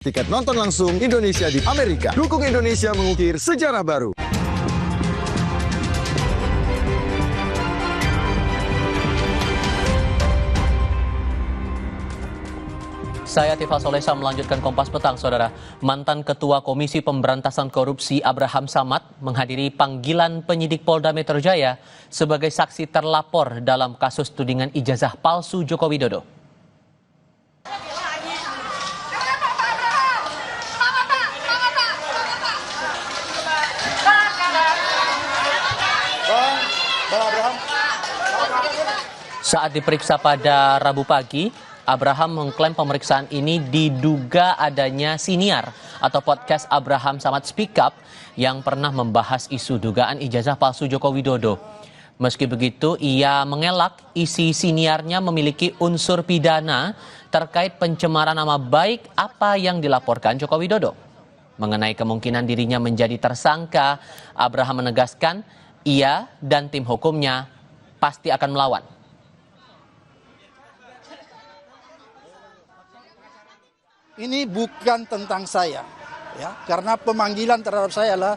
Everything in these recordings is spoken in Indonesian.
Tiket nonton langsung Indonesia di Amerika. Dukung Indonesia mengukir sejarah baru. Saya Tifa Solesa melanjutkan Kompas Petang, Saudara. Mantan Ketua Komisi Pemberantasan Korupsi Abraham Samad menghadiri panggilan penyidik Polda Metro Jaya sebagai saksi terlapor dalam kasus tudingan ijazah palsu Joko Widodo. Saat diperiksa pada Rabu pagi, Abraham mengklaim pemeriksaan ini diduga adanya siniar atau podcast Abraham Samad Speak Up yang pernah membahas isu dugaan ijazah palsu Joko Widodo. Meski begitu, ia mengelak isi siniarnya memiliki unsur pidana terkait pencemaran nama baik apa yang dilaporkan Joko Widodo. Mengenai kemungkinan dirinya menjadi tersangka, Abraham menegaskan ia dan tim hukumnya pasti akan melawan. Ini bukan tentang saya, ya, karena pemanggilan terhadap saya adalah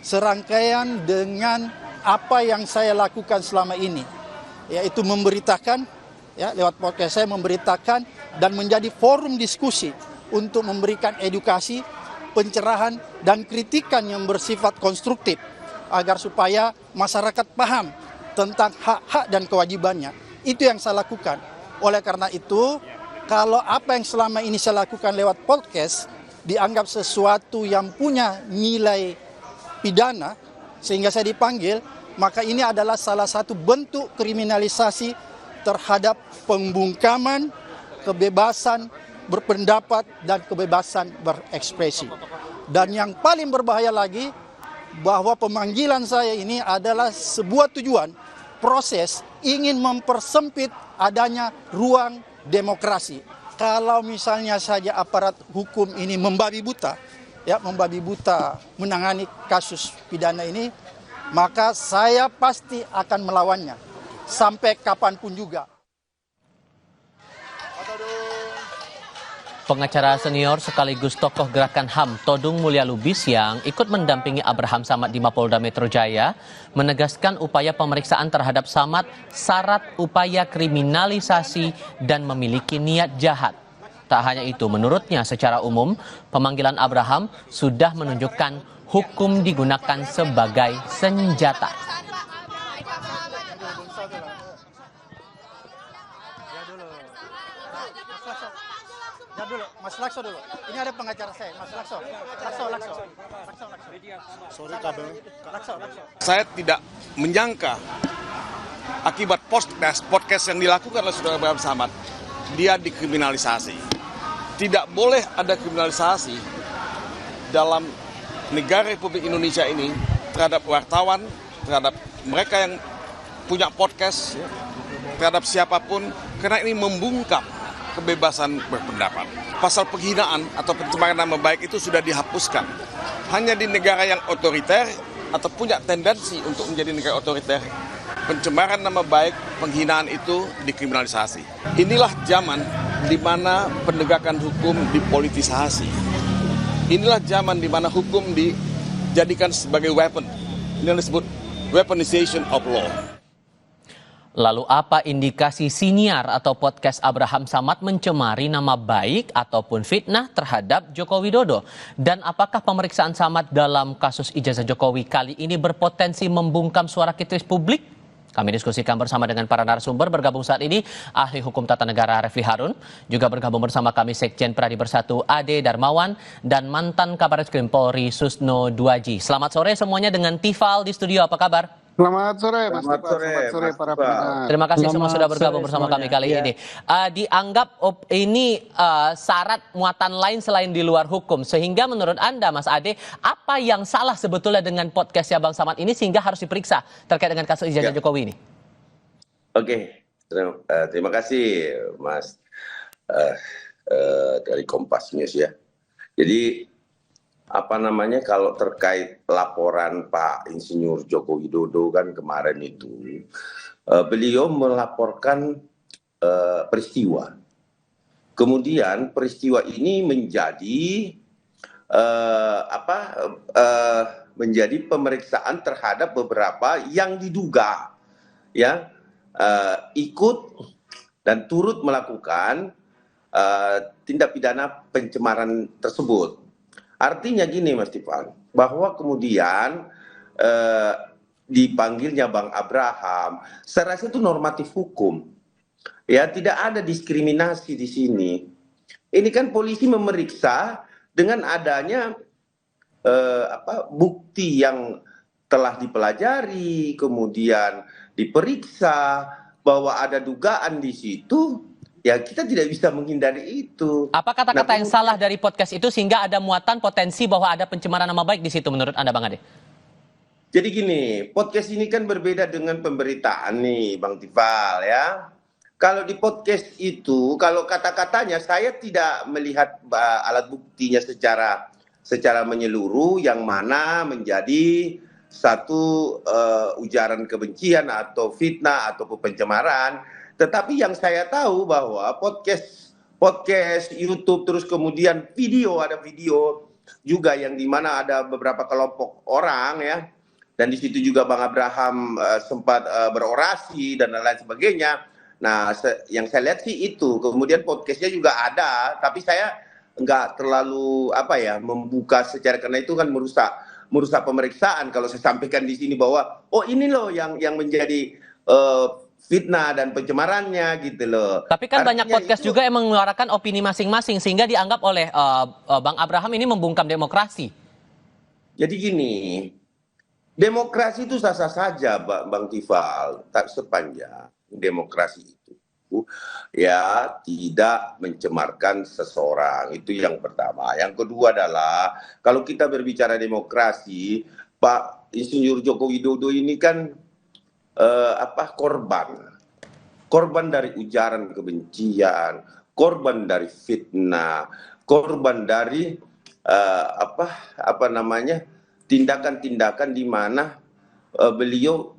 serangkaian dengan apa yang saya lakukan selama ini, yaitu memberitakan, ya, lewat podcast saya memberitakan dan menjadi forum diskusi untuk memberikan edukasi, pencerahan dan kritikan yang bersifat konstruktif agar supaya masyarakat paham tentang hak-hak dan kewajibannya. Itu yang saya lakukan. Oleh karena itu, kalau apa yang selama ini saya lakukan lewat podcast dianggap sesuatu yang punya nilai pidana sehingga saya dipanggil, maka ini adalah salah satu bentuk kriminalisasi terhadap pembungkaman, kebebasan berpendapat dan kebebasan berekspresi. Dan yang paling berbahaya lagi, bahwa pemanggilan saya ini adalah sebuah tujuan, proses ingin mempersempit adanya ruang demokrasi. Kalau misalnya saja aparat hukum ini membabi buta menangani kasus pidana ini, maka saya pasti akan melawannya sampai kapanpun juga. Pengacara senior sekaligus tokoh gerakan HAM Todung Mulya Lubis yang ikut mendampingi Abraham Samad di Mapolda Metro Jaya menegaskan upaya pemeriksaan terhadap Samad syarat upaya kriminalisasi dan memiliki niat jahat. Tak hanya itu, menurutnya secara umum pemanggilan Abraham sudah menunjukkan hukum digunakan sebagai senjata. Mas Lakso dulu. Ini ada pengacara saya, Mas Lakso. Sorry kabel. Lakso. Saya tidak menyangka akibat podcast yang dilakukan oleh Saudara Abraham Samad, dia dikriminalisasi. Tidak boleh ada kriminalisasi dalam negara Republik Indonesia ini terhadap wartawan, terhadap mereka yang punya podcast, terhadap siapapun, karena ini membungkam kebebasan berpendapat. Pasal penghinaan atau pencemaran nama baik itu sudah dihapuskan. Hanya di negara yang otoriter atau punya tendensi untuk menjadi negara otoriter, pencemaran nama baik, penghinaan itu dikriminalisasi. Inilah zaman di mana penegakan hukum dipolitisasi. Inilah zaman di mana hukum dijadikan sebagai weapon. Ini yang disebut weaponization of law. Lalu apa indikasi siniar atau podcast Abraham Samad mencemari nama baik ataupun fitnah terhadap Joko Widodo? Dan apakah pemeriksaan Samad dalam kasus ijazah Jokowi kali ini berpotensi membungkam suara kritis publik? Kami diskusikan bersama dengan para narasumber. Bergabung saat ini ahli hukum tata negara Refli Harun, juga bergabung bersama kami Sekjen Pradi Bersatu Ade Darmawan dan mantan Kabaret Skrim Polri Susno Duaji. Selamat sore semuanya dengan Tifal di studio. Apa kabar? Selamat sore, Mas Tifa. Selamat sore para pendengar. Terima kasih semua sudah bergabung bersama kami kali ini. Dianggap ini syarat muatan lain selain di luar hukum. Sehingga menurut Anda, Mas Ade, apa yang salah sebetulnya dengan podcastnya Bang Samad ini sehingga harus diperiksa terkait dengan kasus ijazah Jokowi ini? Oke, terima kasih Mas dari Kompas News ya. Jadi kalau terkait laporan Pak Insinyur Joko Widodo kan kemarin itu, beliau melaporkan peristiwa. kemudian peristiwa ini menjadi menjadi pemeriksaan terhadap beberapa yang diduga ya ikut dan turut melakukan tindak pidana pencemaran tersebut. Artinya gini Mas Tifan, bahwa kemudian dipanggilnya Bang Abraham, saya rasa itu normatif hukum. Ya, tidak ada diskriminasi di sini. Ini kan polisi memeriksa dengan adanya bukti yang telah dipelajari, kemudian diperiksa bahwa ada dugaan di situ, ya kita tidak bisa menghindari itu. Apa kata-kata yang salah dari podcast itu sehingga ada muatan potensi bahwa ada pencemaran nama baik di situ menurut Anda, Bang Ade? Jadi gini, podcast ini kan berbeda dengan pemberitaan nih, Bang Tifal ya. Kalau di podcast itu, kalau kata-katanya saya tidak melihat alat buktinya secara menyeluruh yang mana menjadi satu ujaran kebencian atau fitnah atau pencemaran. Tetapi yang saya tahu bahwa podcast YouTube terus kemudian ada video juga yang dimana ada beberapa kelompok orang ya. Dan di situ juga Bang Abraham sempat berorasi dan lain sebagainya. Nah, yang saya lihat sih itu. Kemudian podcastnya juga ada, tapi saya nggak terlalu membuka secara, karena itu kan merusak pemeriksaan. Kalau saya sampaikan di sini bahwa ini loh yang menjadi fitnah dan pencemarannya gitu loh. Tapi kan banyak podcast juga yang mengeluarkan opini masing-masing sehingga dianggap oleh Bang Abraham ini membungkam demokrasi. Jadi gini, demokrasi itu sah-sah saja, Bang Tifal, tak sepanjang demokrasi itu ya tidak mencemarkan seseorang. Itu yang pertama. Yang kedua adalah kalau kita berbicara demokrasi, Pak Insinyur Joko Widodo ini kan korban dari ujaran kebencian, korban dari fitnah, korban dari tindakan-tindakan di mana beliau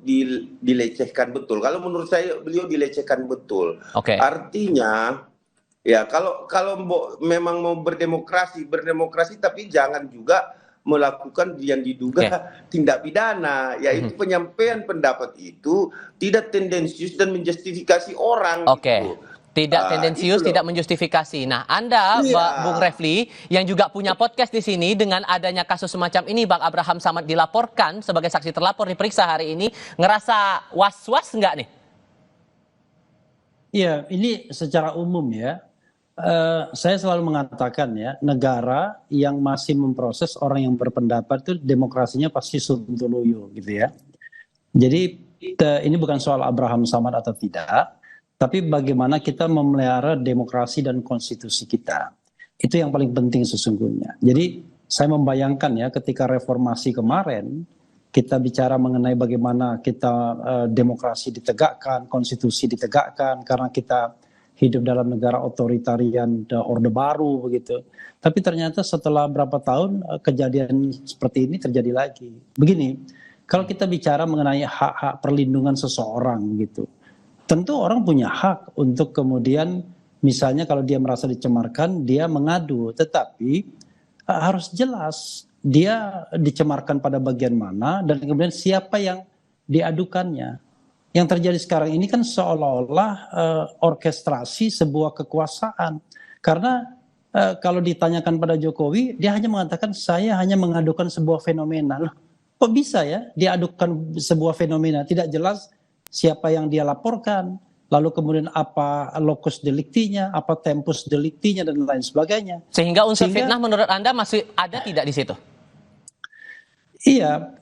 dilecehkan betul. Kalau menurut saya beliau dilecehkan betul. Okay. Artinya ya kalau memang mau berdemokrasi tapi jangan juga melakukan yang diduga tindak pidana, yaitu penyampaian pendapat itu tidak tendensius dan menjustifikasi orang. Gitu. Tidak tendensius, tidak menjustifikasi. Nah, Anda, Bung Refli, yang juga punya podcast di sini, dengan adanya kasus semacam ini, Bang Abraham Samad dilaporkan sebagai saksi terlapor, diperiksa hari ini, ngerasa was-was nggak nih? Iya, ini secara umum ya. Saya selalu mengatakan ya, negara yang masih memproses orang yang berpendapat itu demokrasinya pasti sontoloyo gitu ya. Jadi ini bukan soal Abraham Samad atau tidak, tapi bagaimana kita memelihara demokrasi dan konstitusi kita. Itu yang paling penting sesungguhnya. Jadi saya membayangkan ya ketika reformasi kemarin, kita bicara mengenai bagaimana kita demokrasi ditegakkan, konstitusi ditegakkan, karena kita hidup dalam negara otoritarian Orde Baru begitu. Tapi ternyata setelah berapa tahun kejadian seperti ini terjadi lagi. Begini, kalau kita bicara mengenai hak-hak perlindungan seseorang gitu, tentu orang punya hak untuk kemudian misalnya kalau dia merasa dicemarkan, dia mengadu. Tetapi harus jelas dia dicemarkan pada bagian mana dan kemudian siapa yang diadukannya. Yang terjadi sekarang ini kan seolah-olah orkestrasi sebuah kekuasaan. Karena kalau ditanyakan pada Jokowi, dia hanya mengatakan saya hanya mengadukan sebuah fenomena. Loh, kok bisa ya diadukan sebuah fenomena? Tidak jelas siapa yang dia laporkan, lalu kemudian apa locus delictinya, apa tempus delictinya, dan lain sebagainya. Sehingga unsur fitnah menurut Anda masih ada tidak di situ? Iya,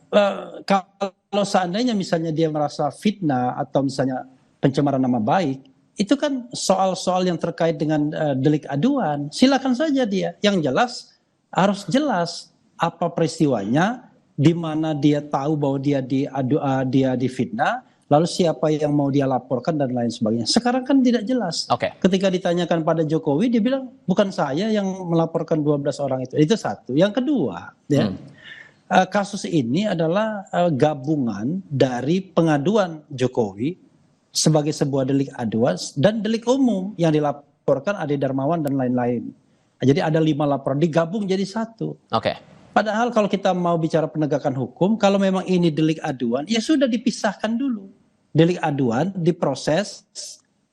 kalau seandainya misalnya dia merasa fitnah atau misalnya pencemaran nama baik, itu kan soal-soal yang terkait dengan delik aduan. Silakan saja dia. Yang jelas harus jelas apa peristiwanya, di mana dia tahu bahwa dia difitnah, lalu siapa yang mau dia laporkan dan lain sebagainya. Sekarang kan tidak jelas. Ketika ditanyakan pada Jokowi, dia bilang bukan saya yang melaporkan 12 orang itu. Itu satu. Yang kedua, ya. Kasus ini adalah gabungan dari pengaduan Jokowi sebagai sebuah delik aduan dan delik umum yang melaporkan Ade Darmawan dan lain-lain. Jadi ada 5 laporan digabung jadi satu. Oke. Padahal kalau kita mau bicara penegakan hukum, kalau memang ini delik aduan, ya sudah dipisahkan dulu. Delik aduan diproses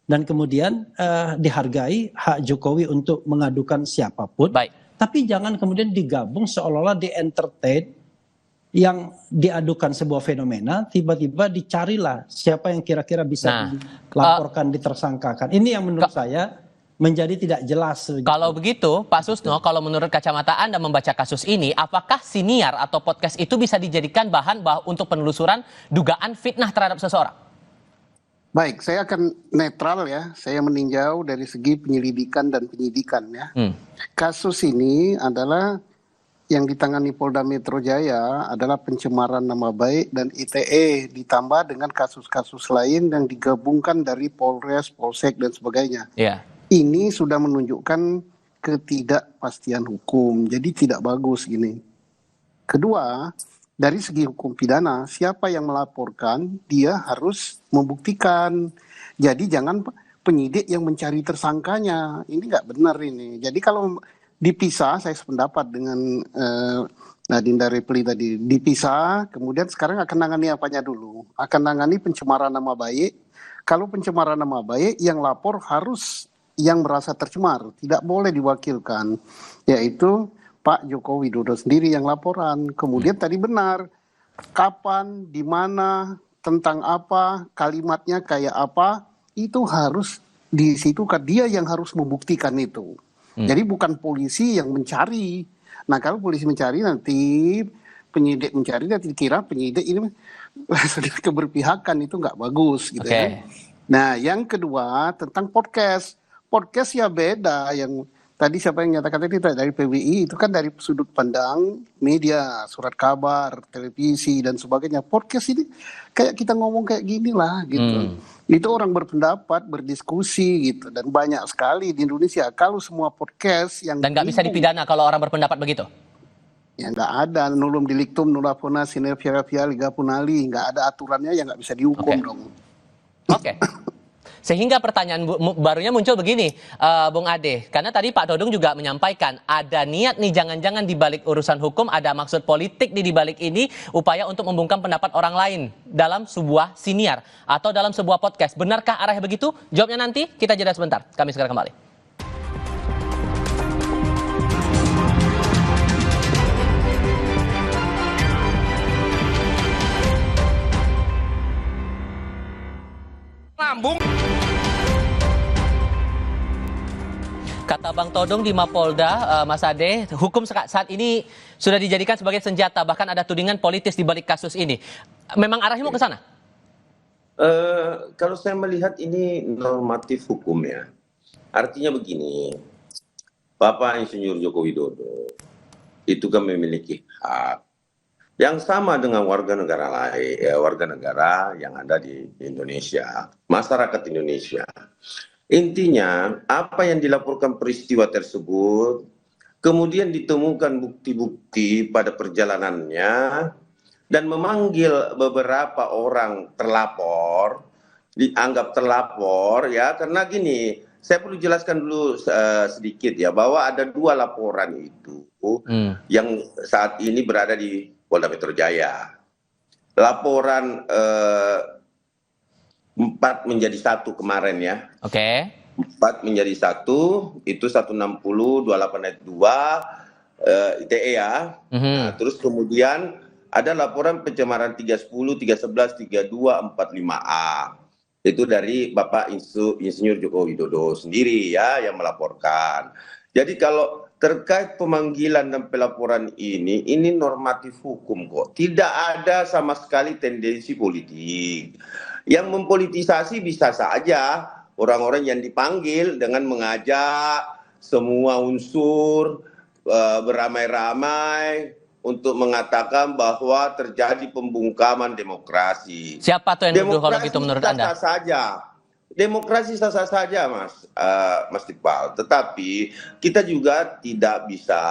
dan kemudian dihargai hak Jokowi untuk mengadukan siapapun. Baik. Tapi jangan kemudian digabung seolah-olah di-entertain yang diadukan sebuah fenomena, tiba-tiba dicarilah siapa yang kira-kira bisa dilaporkan, ditersangkakan. Ini yang menurut saya menjadi tidak jelas. Kalau begitu, Pak Susno, kalau menurut kacamata Anda membaca kasus ini, apakah siniar atau podcast itu bisa dijadikan bahan untuk penelusuran dugaan fitnah terhadap seseorang? Baik, saya akan netral ya. Saya meninjau dari segi penyelidikan dan penyidikan ya. Kasus ini adalah yang ditangani Polda Metro Jaya adalah pencemaran nama baik dan ITE ditambah dengan kasus-kasus lain yang digabungkan dari Polres, Polsek dan sebagainya. Iya. Ini sudah menunjukkan ketidakpastian hukum, jadi tidak bagus gini. Kedua, dari segi hukum pidana, siapa yang melaporkan, dia harus membuktikan. Jadi jangan penyidik yang mencari tersangkanya, ini nggak benar ini. Jadi kalau dipisah, saya sependapat dengan Dinda Repli tadi, dipisah, kemudian sekarang akan nangani apanya dulu? Akan nangani pencemaran nama baik. Kalau pencemaran nama baik, yang lapor harus yang merasa tercemar, tidak boleh diwakilkan, yaitu Pak Joko Widodo sendiri yang laporan. Kemudian tadi benar, kapan, di mana, tentang apa, kalimatnya kayak apa, itu harus di situ kan dia yang harus membuktikan itu. Jadi bukan polisi yang mencari. Nah kalau polisi mencari nanti penyidik mencari, nanti dikira penyidik ini keberpihakan, itu nggak bagus gitu ya. Nah yang kedua tentang podcast. Podcast ya beda, yang tadi siapa yang nyatakan tadi dari PBI itu kan dari sudut pandang media, surat kabar, televisi dan sebagainya. Podcast ini kayak kita ngomong kayak gini lah gitu. Itu orang berpendapat, berdiskusi gitu, dan banyak sekali di Indonesia. Kalau semua podcast yang dan nggak bisa dipidana kalau orang berpendapat begitu? Ya nggak ada, nulum delictum nulla pona sine via liga punali, nggak ada aturannya, yang nggak bisa dihukum dong. Oke. Sehingga pertanyaan barunya muncul begini, Bung Ade. Karena tadi Pak Todung juga menyampaikan ada niat nih jangan-jangan di balik urusan hukum ada maksud politik di balik ini, upaya untuk membungkam pendapat orang lain dalam sebuah siniar atau dalam sebuah podcast. Benarkah arahnya begitu? Jawabnya nanti, kita jeda sebentar. Kami segera kembali. Kata Bang Todong di Mapolda, Mas Ade, hukum saat ini sudah dijadikan sebagai senjata, bahkan ada tudingan politis di balik kasus ini. Memang arahnya mau ke sana? Kalau saya melihat ini normatif hukum ya. Artinya begini, Bapak Insinyur Joko Widodo itu kan memiliki hak yang sama dengan warga negara lain, warga negara yang ada di Indonesia, masyarakat Indonesia. Intinya, apa yang dilaporkan peristiwa tersebut, kemudian ditemukan bukti-bukti pada perjalanannya, dan memanggil beberapa orang terlapor, dianggap terlapor, ya, karena gini, saya perlu jelaskan dulu sedikit ya, bahwa ada 2 laporan itu yang saat ini berada di Polda Metro Jaya. Laporan 4 menjadi 1 kemarin ya. Oke. 4 menjadi 1, itu 160, 28 ayat 2, ITE ya. Nah, terus kemudian ada laporan pencemaran 310, 311, 32, 45A. Itu dari Bapak Insinyur Joko Widodo sendiri ya yang melaporkan. Jadi kalau terkait pemanggilan dan pelaporan ini normatif hukum kok. Tidak ada sama sekali tendensi politik. Yang mempolitisasi bisa saja orang-orang yang dipanggil dengan mengajak semua unsur beramai-ramai untuk mengatakan bahwa terjadi pembungkaman demokrasi. Siapa tuh yang dituduh kalau gitu menurut Anda? Sah saja. Demokrasi sah-sah saja, Mas Iqbal. Tetapi kita juga tidak bisa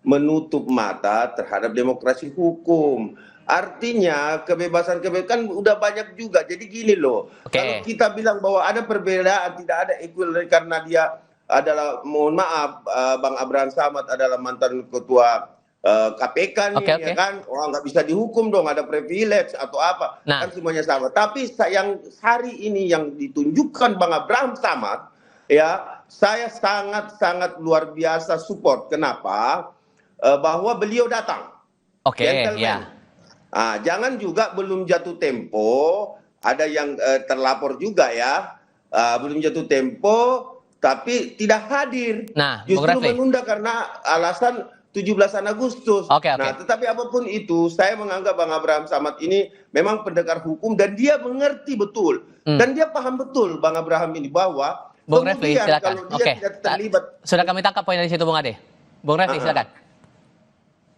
menutup mata terhadap demokrasi hukum. Artinya kebebasan-kebebasan kan udah banyak juga. Jadi gini loh, kalau kita bilang bahwa ada perbedaan, tidak ada equal karena dia adalah, mohon maaf, Bang Abraham Samad adalah mantan ketua KPK nih, ya kan? Wah, nggak bisa dihukum dong, ada privilege atau apa, kan semuanya sama. Tapi yang hari ini yang ditunjukkan Bang Abraham Samad, ya, saya sangat luar biasa support. Kenapa? Bahwa beliau datang. Gentleman. Jangan juga belum jatuh tempo, ada yang terlapor juga ya, belum jatuh tempo, tapi tidak hadir. Justru menunda karena alasan 17 Agustus. Nah, tetapi apapun itu, saya menganggap Bang Abraham Samad ini memang pendekar hukum dan dia mengerti betul. Dan dia paham betul Bang Abraham ini bahwa Bung Refli, silakan. Kalau dia tidak terlibat. Sudah kami tangkap poin dari situ, Bung Ade. Bung Refli, silakan.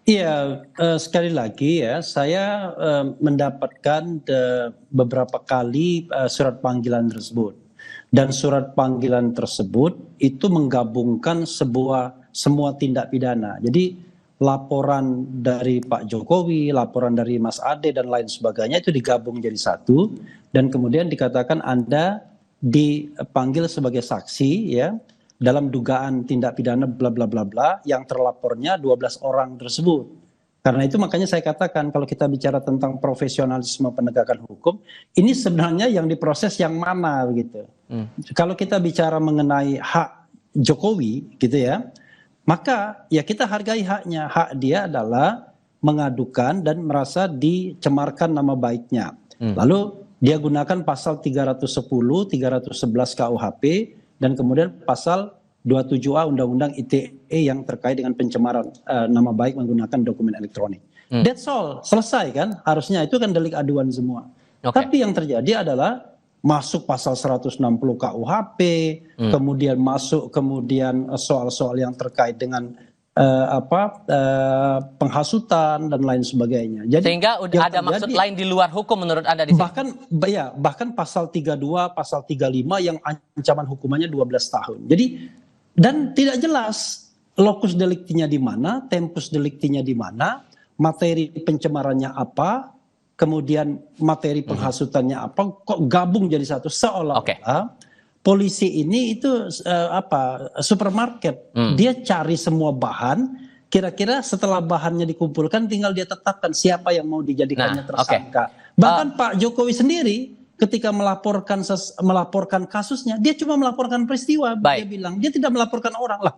Iya, sekali lagi ya, saya mendapatkan beberapa kali surat panggilan tersebut. Dan surat panggilan tersebut itu menggabungkan semua tindak pidana. Jadi laporan dari Pak Jokowi, laporan dari Mas Ade dan lain sebagainya itu digabung jadi satu. Dan kemudian dikatakan Anda dipanggil sebagai saksi ya dalam dugaan tindak pidana bla bla bla bla yang terlapornya 12 orang tersebut. Karena itu makanya saya katakan kalau kita bicara tentang profesionalisme penegakan hukum, ini sebenarnya yang diproses yang mana begitu. Kalau kita bicara mengenai hak Jokowi gitu ya, maka ya kita hargai haknya. Hak dia adalah mengadukan dan merasa dicemarkan nama baiknya. Lalu dia gunakan pasal 310, 311 KUHP dan kemudian pasal 27A Undang-Undang ITE yang terkait dengan pencemaran nama baik menggunakan dokumen elektronik. That's all, selesai kan? Harusnya itu kan delik aduan semua. Tapi yang terjadi adalah masuk pasal 160 KUHP, kemudian masuk soal-soal yang terkait dengan penghasutan dan lain sebagainya. Jadi sehingga ada maksud lain di luar hukum menurut Anda di sini. Bahkan pasal 32, pasal 35 yang ancaman hukumannya 12 tahun. Jadi dan tidak jelas lokus deliktinya di mana, tempus deliktinya di mana, materi pencemarannya apa, kemudian materi penghasutannya apa, kok gabung jadi satu seolah-olah polisi ini itu supermarket. Dia cari semua bahan, kira-kira setelah bahannya dikumpulkan tinggal dia tetapkan siapa yang mau dijadikannya tersangka. Bahkan Pak Jokowi sendiri ketika melaporkan kasusnya, dia cuma melaporkan peristiwa. Dia bilang, dia tidak melaporkan orang. Lah,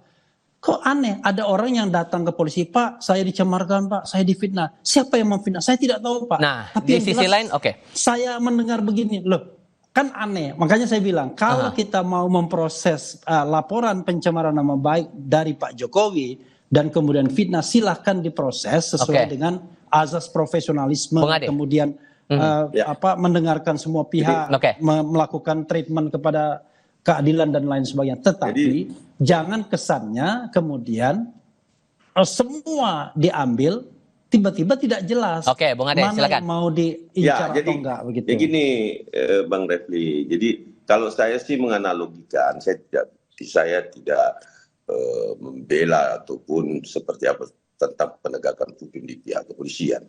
kok aneh, ada orang yang datang ke polisi, Pak, saya dicemarkan, Pak, saya difitnah. Siapa yang memfitnah? Saya tidak tahu, Pak. Nah, tapi di sisi lain, saya mendengar begini, loh, kan aneh. Makanya saya bilang, kalau kita mau memproses laporan pencemaran nama baik dari Pak Jokowi, dan kemudian fitnah, silahkan diproses sesuai dengan azas profesionalisme, kemudian mendengarkan semua pihak, melakukan treatment kepada keadilan dan lain sebagainya. Tetapi jangan kesannya kemudian semua diambil tiba-tiba tidak jelas. Bung Ade, mana silakan. yang mau diincar atau enggak begitu. Ya gini, Bang Refli. Jadi kalau saya sih menganalogikan, saya tidak membela ataupun seperti apa tentang penegakan hukum di pihak kepolisian.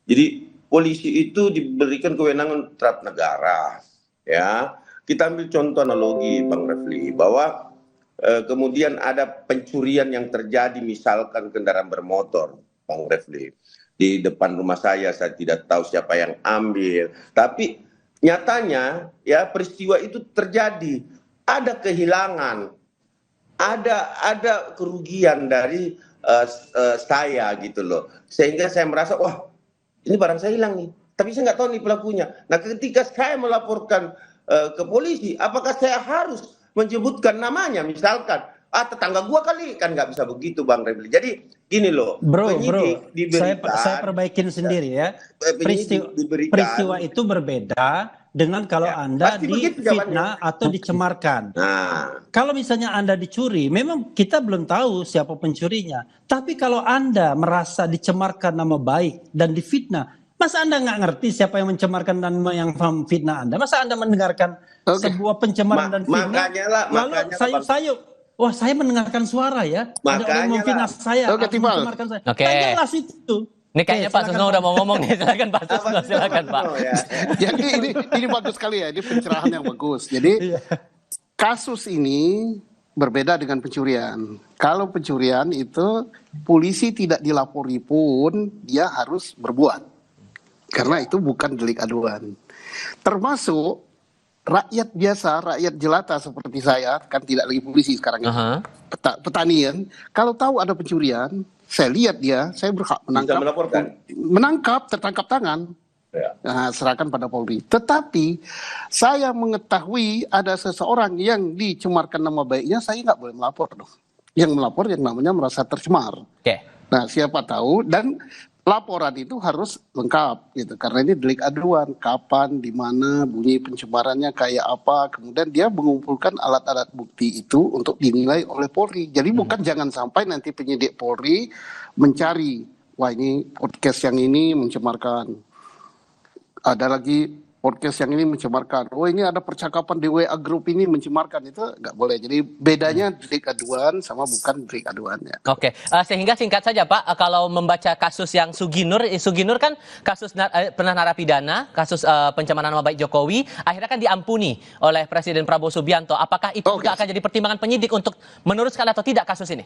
Jadi polisi itu diberikan kewenangan terhadap negara, ya. Kita ambil contoh analogi, Bang Refli, bahwa kemudian ada pencurian yang terjadi, misalkan kendaraan bermotor, Bang Refli, di depan rumah saya tidak tahu siapa yang ambil, tapi nyatanya ya peristiwa itu terjadi, ada kehilangan, ada kerugian dari saya gitu loh, sehingga saya merasa wah ini barang saya hilang nih, tapi saya nggak tahu nih pelakunya. Nah, ketika saya melaporkan ke polisi, apakah saya harus menyebutkan namanya? Misalkan, tetangga gua kali, kan nggak bisa begitu, Bang Refli. Jadi gini loh, penyidik diberikan, saya perbaikin sendiri ya. Peristiwa itu berbeda dengan kalau Anda difitnah atau dicemarkan. Kalau misalnya Anda dicuri, memang kita belum tahu siapa pencurinya. Tapi kalau Anda merasa dicemarkan nama baik dan difitnah, masa Anda nggak ngerti siapa yang mencemarkan dan yang memfitnah Anda? Masa Anda mendengarkan sebuah pencemaran dan fitnah? Lalu saya mendengarkan suara ya. Ada orang memfitnah saya, mencemarkan saya. Jelas itu. Ini kayaknya Pak Susno udah mau ngomong nih, silakan Pak Susno, silakan Pak. Ya. Jadi ini bagus sekali ya, ini pencerahan yang bagus. Jadi kasus ini berbeda dengan pencurian. Kalau pencurian itu polisi tidak dilapori pun dia harus berbuat. Karena itu bukan delik aduan. Termasuk rakyat biasa, rakyat jelata seperti saya, kan tidak lagi polisi sekarang ini. Petani kan, kalau tahu ada pencurian, saya lihat dia, saya berhak Bisa melaporkan. menangkap, tertangkap tangan. Nah, serahkan pada Polri. Tetapi saya mengetahui ada seseorang yang dicemarkan nama baiknya, saya nggak boleh melapor dong. Yang melapor yang namanya merasa tercemar. Oke. Nah, siapa tahu, dan laporan itu harus lengkap gitu, karena ini delik aduan, kapan, di mana, bunyi pencemarannya kayak apa, kemudian dia mengumpulkan alat-alat bukti itu untuk dinilai oleh Polri. Jadi bukan jangan sampai nanti penyidik Polri mencari, wah ini podcast yang ini mencemarkan, ada lagi podcast yang ini mencemarkan, oh ini ada percakapan di WA group ini mencemarkan, itu nggak boleh. Jadi bedanya delik aduan sama bukan delik aduannya. Oke, sehingga singkat saja Pak, kalau membaca kasus yang Suginur kan kasus pernah narapidana, kasus pencemaran nama baik Jokowi, akhirnya kan diampuni oleh Presiden Prabowo Subianto. Apakah itu juga akan jadi pertimbangan penyidik untuk meneruskan atau tidak kasus ini?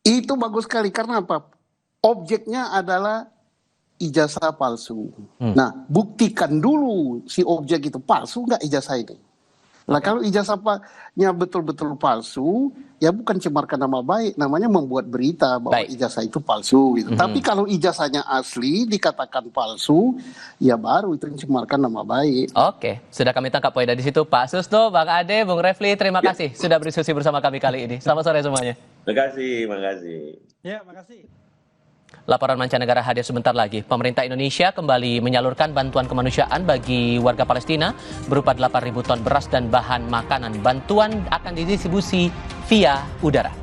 Itu bagus sekali, karena apa? Objeknya adalah ijazah palsu. Nah, buktikan dulu si objek itu palsu nggak ijazah ini. Nah, kalau ijazahnya betul-betul palsu, ya bukan cemarkan nama baik, namanya membuat berita bahwa ijazah itu palsu gitu. Tapi kalau ijazahnya asli dikatakan palsu, ya baru itu mencemarkan nama baik. Oke, sudah kami tangkap poin dari situ. Pak Susno, Bang Ade, Bung Refli, terima kasih sudah berdiskusi bersama kami kali ini. Selamat sore semuanya. Terima kasih. Ya, makasih. Laporan mancanegara hadir sebentar lagi. Pemerintah Indonesia kembali menyalurkan bantuan kemanusiaan bagi warga Palestina berupa 8.000 ton beras dan bahan makanan. Bantuan akan didistribusi via udara.